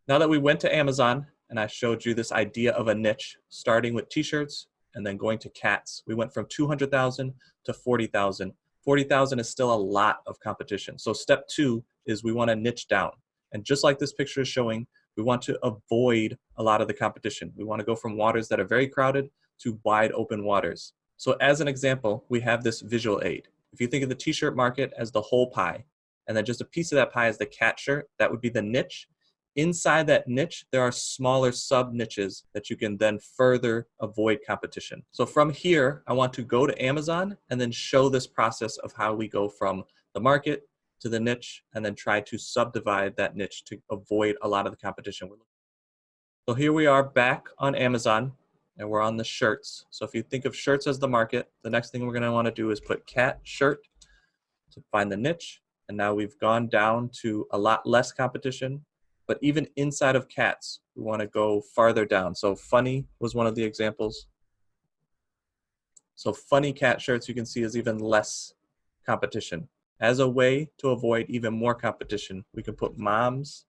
Now that we went to Amazon and I showed you this idea of a niche, starting with t-shirts and then going to cats, we went from 200,000 to 40,000. 40,000 is still a lot of competition. So step two is we want to niche down. And just like this picture is showing, we want to avoid a lot of the competition. We want to go from waters that are very crowded to wide open waters. So as an example, we have this visual aid. If you think of the t-shirt market as the whole pie, and then just a piece of that pie is the cat shirt, that would be the niche. Inside that niche, there are smaller sub-niches that you can then further avoid competition. So from here, I want to go to Amazon and then show this process of how we go from the market to the niche and then try to subdivide that niche to avoid a lot of the competition. So here we are back on Amazon and we're on the shirts. So if you think of shirts as the market, the next thing we're going to want to do is put cat shirt to find the niche. And now we've gone down to a lot less competition. But even inside of cats, we want to go farther down. So funny was one of the examples. So funny cat shirts you can see is even less competition. As a way to avoid even more competition, we can put moms,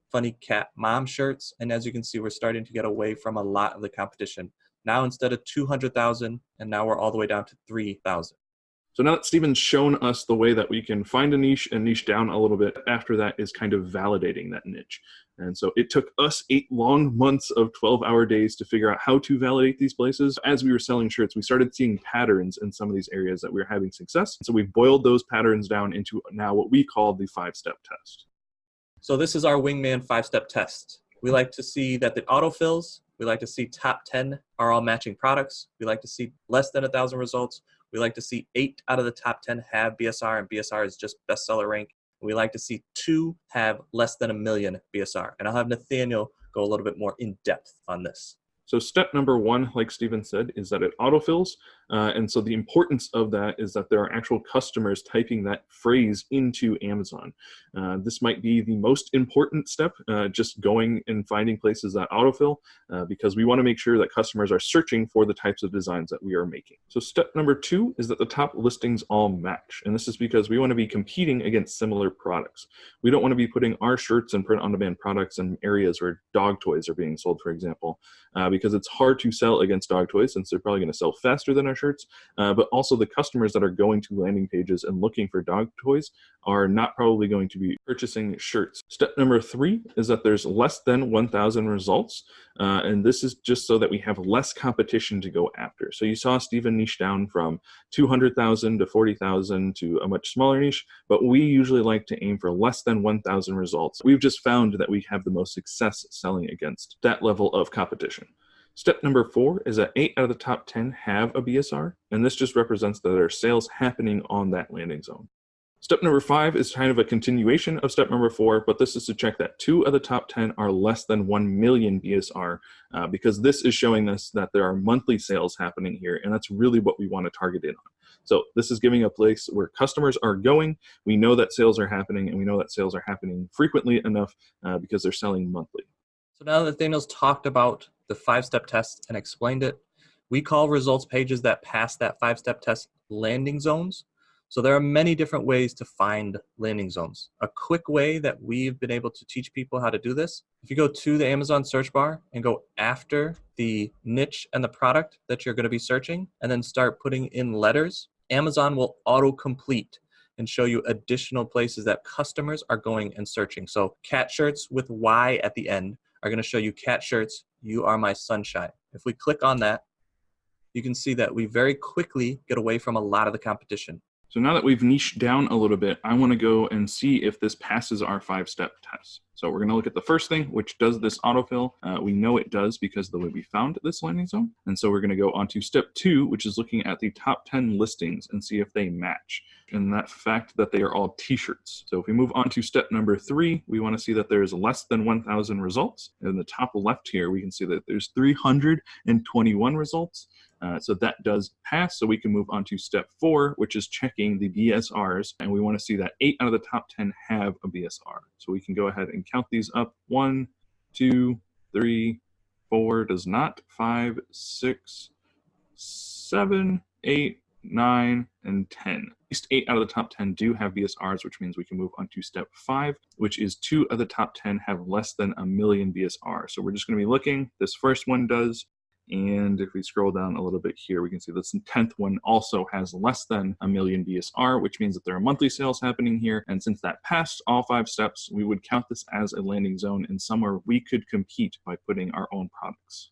funny cat mom shirts. And as you can see, we're starting to get away from a lot of the competition. Now instead of 200,000, and now we're all the way down to 3,000. So now that Stephen's shown us the way that we can find a niche and niche down a little bit, after that is kind of validating that niche. And so it took us 8 long months of 12-hour days to figure out how to validate these places. As we were selling shirts, we started seeing patterns in some of these areas that we were having success. So we've boiled those patterns down into now what we call the 5-step test. So this is our WingMan 5-step test. We like to see that the autofills, we like to see top 10 are all matching products. We like to see less than 1,000 results. We like to see 8 out of the top 10 have BSR, and BSR is just bestseller rank. We like to see 2 have less than 1 million BSR. And I'll have Nathaniel go a little bit more in depth on this. So step number 1, like Stephen said, is that it autofills. And so the importance of that is that there are actual customers typing that phrase into Amazon. This might be the most important step, just going and finding places that autofill, because we want to make sure that customers are searching for the types of designs that we are making. So step number 2 is that the top listings all match. And this is because we want to be competing against similar products. We don't want to be putting our shirts and print-on-demand products in areas where dog toys are being sold, for example, because it's hard to sell against dog toys since they're probably going to sell faster than our shirts, but also the customers that are going to landing pages and looking for dog toys are not probably going to be purchasing shirts. Step number 3 is that there's less than 1,000 results, and this is just so that we have less competition to go after. So you saw Stephen niche down from 200,000 to 40,000 to a much smaller niche, but we usually like to aim for less than 1,000 results. We've just found that we have the most success selling against that level of competition. Step number 4 is that 8 out of the top 10 have a BSR, and this just represents that there are sales happening on that landing zone. Step number 5 is kind of a continuation of step number 4, but this is to check that 2 of the top 10 are less than 1 million BSR, because this is showing us that there are monthly sales happening here, and that's really what we want to target in on. So this is giving a place where customers are going. We know that sales are happening, and we know that sales are happening frequently enough because they're selling monthly. So now that Nathaniel's talked about the 5-step test and explained it, we call results pages that pass that 5-step test landing zones. So there are many different ways to find landing zones. A quick way that we've been able to teach people how to do this, if you go to the Amazon search bar and go after the niche and the product that you're going to be searching, and then start putting in letters, Amazon will auto-complete and show you additional places that customers are going and searching. So cat shirts with Y at the end are going to show you cat shirts, you are my sunshine. If we click on that, you can see that we very quickly get away from a lot of the competition. So now that we've niched down a little bit, I want to go and see if this passes our 5-step test. So we're going to look at the first thing, which does this autofill. We know it does because of the way we found this landing zone. And so we're going to go on to step 2, which is looking at the top 10 listings and see if they match. And that fact that they are all t-shirts. So if we move on to step number 3, we want to see that there's less than 1,000 results. In the top left here, we can see that there's 321 results. So that does pass. So we can move on to step 4, which is checking the BSRs. And we want to see that 8 out of the top 10 have a BSR. So we can go ahead and count these up. 1, 2, 3, 4 does not. 5, 6, 7, 8, 9, and 10. least 8 out of the top 10 do have BSRs, which means we can move on to step 5, which is 2 of the top 10 have less than a million BSR. So we're just going to be looking. This first one does. And if we scroll down a little bit here, we can see this 10th one also has less than a million BSR, which means that there are monthly sales happening here. And since that passed all 5 steps, we would count this as a landing zone and somewhere we could compete by putting our own products.